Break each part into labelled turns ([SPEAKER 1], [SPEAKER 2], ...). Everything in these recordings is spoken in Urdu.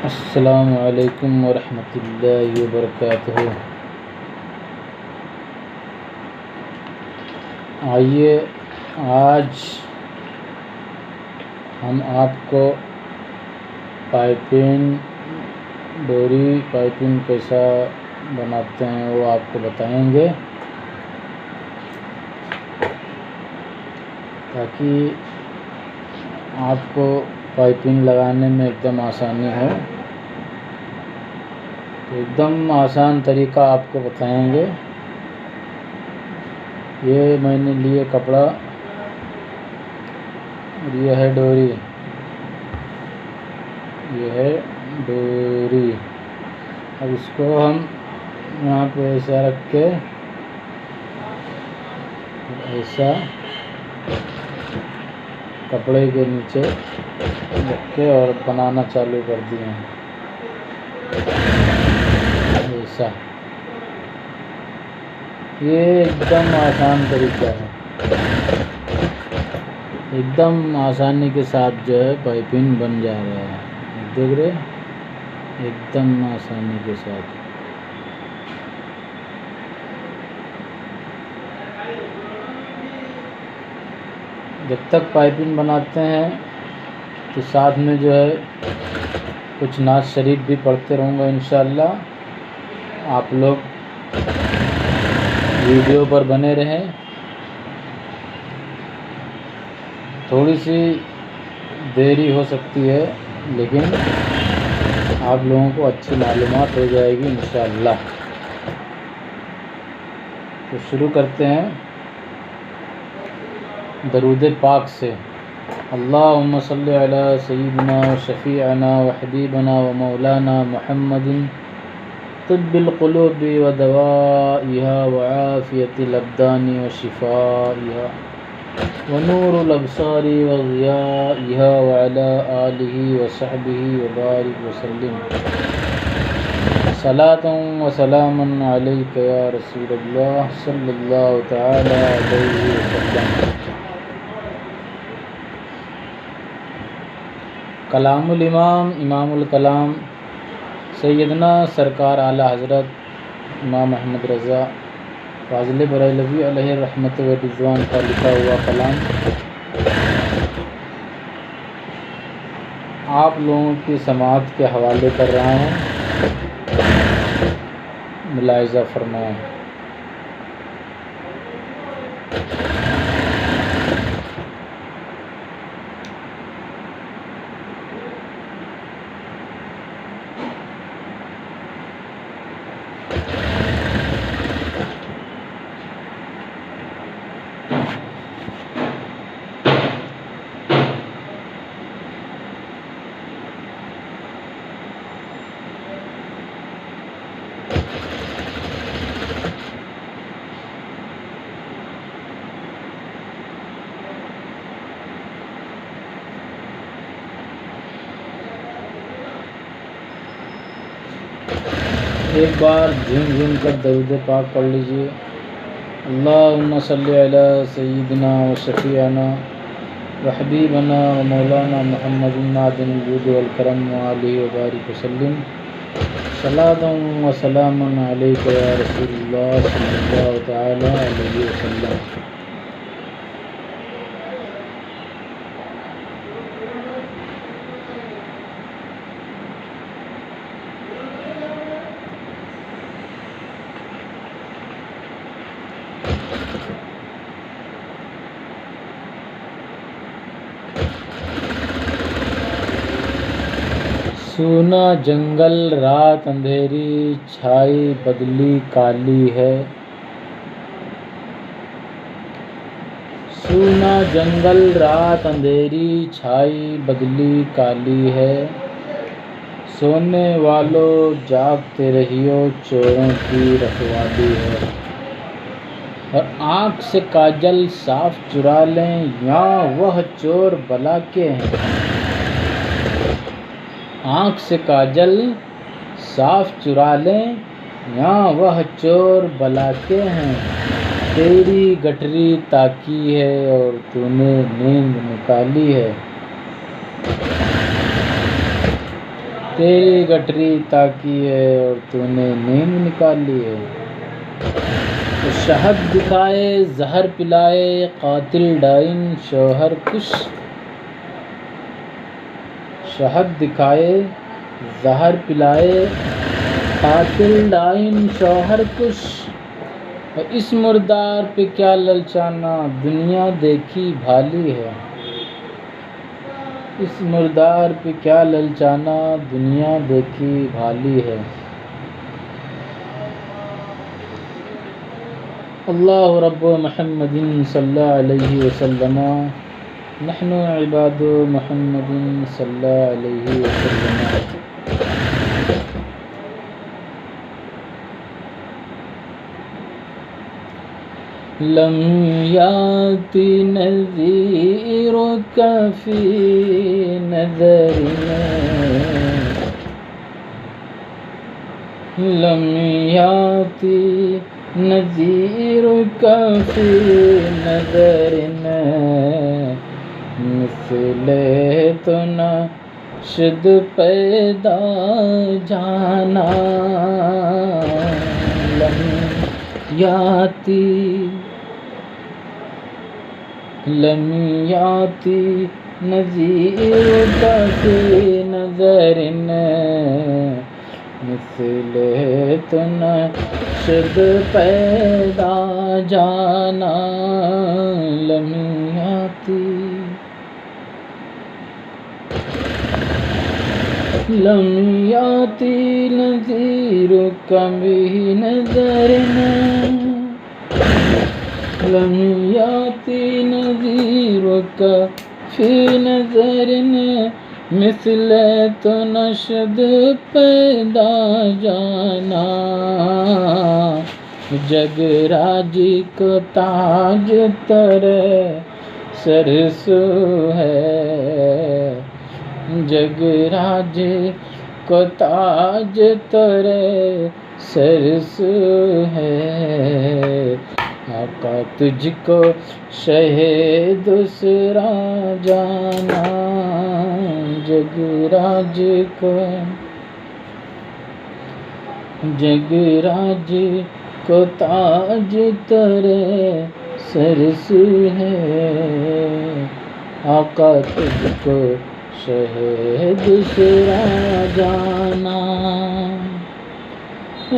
[SPEAKER 1] السلام علیکم ورحمۃ اللہ وبرکاتہ۔ آئیے آج ہم آپ کو ڈوری پائپنگ کیسا بناتے ہیں وہ آپ کو بتائیں گے، تاکہ آپ کو پائپنگ لگانے میں ایک دم آسانی ہو۔ تو ایک دم آسان طریقہ آپ کو بتائیں گے۔ یہ میں نے لیے کپڑا اور یہ ہے ڈوری، اب اس کو ہم یہاں پہ ایسا رکھ کے ایسا کپڑے کے نیچے رکھ کے اور بنانا چالو کر دیے ہیں ایسا۔ یہ ایک دم آسان طریقہ ہے، ایک دم آسانی کے ساتھ جو ہے پائپنگ بن جا رہا ہے، دیکھ رہے ایک دم آسانی کے ساتھ۔ جب تک پائپنگ بناتے ہیں تو ساتھ میں جو ہے کچھ نعت شریف بھی پڑھتے رہوں گا انشاءاللہ۔ آپ لوگ ویڈیو پر بنے رہیں۔ تھوڑی سی دیری ہو سکتی ہے لیکن آپ لوگوں کو اچھی معلومات ہو جائے گی انشاءاللہ۔ تو شروع کرتے ہیں درود پاک سے۔ اللہم صلی علی سیدنا و شفیعنا و حبیبنا و مولانا محمد طب القلوب و دوائها و عافیت الابدان و شفائها و نور الابصار و ضیائها و علی آلہ و صحبہ و بارک وسلم۔ صلاۃ و سلام علیک یا رسول اللہ صلی اللہ تعالی علیہ وسلم۔ کلام الامام امام الکلام سیدنا سرکار اعلیٰ حضرت امام احمد رضا فاضل بریلوی علیہ رحمت و رضوان کا لکھا ہوا کلام آپ لوگوں کی سماعت کے حوالے کر رہا ہوں، ملاحظہ فرمائیں۔ ایک بار جھوم کر درود پاک پڑھ لیجئے۔ اللہم صلی علی سیدنا و شفیعنا و حبیبنا و مولانا محمد معدن الجود والکرم و آلہ و بارک وسلم۔ صلاۃ و سلام علیک یا رسول اللہ صلی اللہ تعالی علیہ وسلم۔ سونا جنگل رات اندھیری چھائی بدلی کالی ہے، سونا جنگل رات اندھیری چھائی بدلی کالی ہے، سونے والو جاگتے رہیو چوروں کی رکھوالی ہے، اور آنکھ سے کاجل صاف چرا لیں یہاں وہ چور بلا کے ہیں، آنکھ سے کاجل صاف چرا لیں یہاں وہ چور بلا کے ہیں، تیری گٹری تاکی ہے اور تو نے نیند نکالی ہے، تیری گٹری تاکی ہے اور تو نے نیند نکال لی ہے۔ تو شہد دکھائے زہر پلائے قاتل ڈائن شوہر کش، شہد دکھائے زہر پلائے قاتل ڈائن شوہر کش، اس مردار پہ کیا للچانا دنیا دیکھی بھالی ہے، اس مردار پہ کیا للچانا دنیا دیکھی بھالی ہے۔ اللہ رب محمد صلی اللہ علیہ وسلم، نحن عباد محمد صلی اللہ علیہ وسلم۔ لم یاتی نذیرک فی نظرنا، لم یاتی نذیرک فی نظرنا، مثل تو نشد پیدا جانا، لم یاتی لم یاتی نذیرک فی نظرنا، مثل تو نشد پیدا جانا، لم یاتی لم یاتی نذیرک فی نظرنا، لم یاتی نذیرک فی نظرنا، مثل تو نشد پیدا جانا، جگ راج کو تاج ترے سرسو ہے، جگ راج کو تاج ترے سرسو ہے، آقا تجھ کو شہ دوسرا جانا، جگ راج کو جگ راج کو تاج ترے سرس ہے، آقا تجھ کو شہ دوسرا جانا،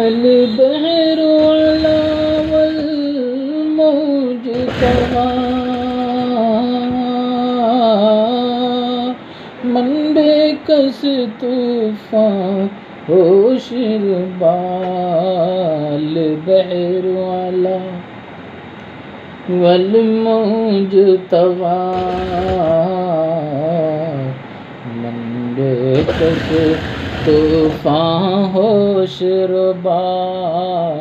[SPEAKER 1] البحر علا والموج طغى، من بے کس طوفان ہوش بال، البحر علا والموج طغى، من بے کس طوفان ہوش بال،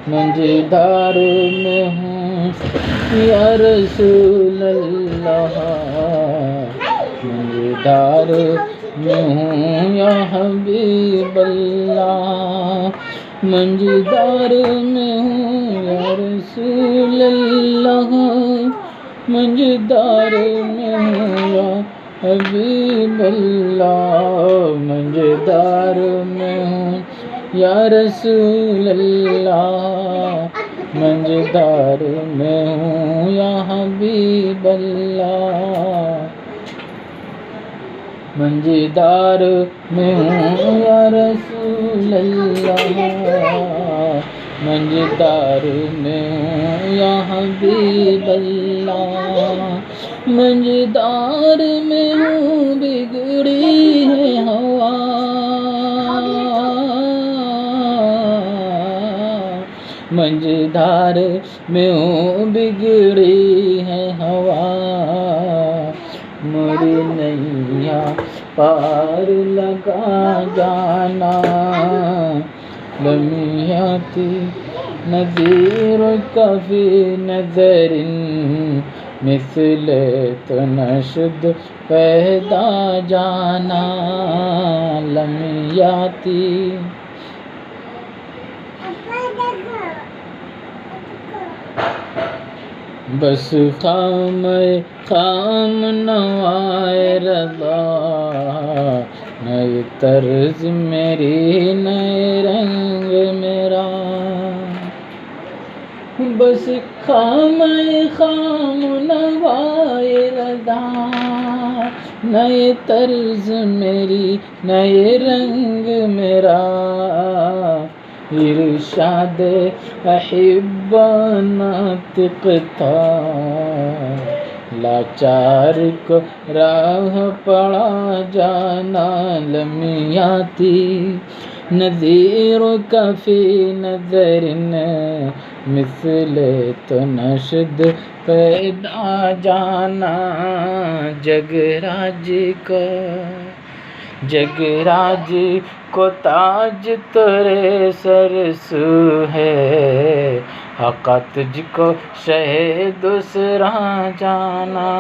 [SPEAKER 1] منجدار میں ہوں یا رسول اللہ، منجدار میں ہوں یا حبیب اللہ، منجدار میں ہوں یا رسول اللہ، منجدار میں ہوں یا حبیب اللہ، منجدار میں ہوں یا رسول اللہ، منجدار میں ہوں یا حبیب اللہ، منجدار میں ہوں یا رسول اللہ، منجدار میں ہوں یا حبیب اللہ، منجدار میں ہوں بگڑی ہے ہوا، منجدار میں ہوں بگڑی ہے ہوا، میری نیا پار لگا جانا، لم یاتی نذیرک فی نظر، مثل تو نشد پیدا جانا، لم یاتی بس خام نوائے رضا، نئی طرز میری نئے رنگ میرا، بس خام نوائے ردا، نئے طرز میری نئے رنگ میرا، ارشاد احبا ناطق تھا، لاچار کو راہ پڑا جانا لمیاتی، نذیر کا فی نظر مثل تو نشد پیدا جانا، جگراج کو تاج ترے سر سو ہے، آقا تجھ کو شہ دوسرا جانا،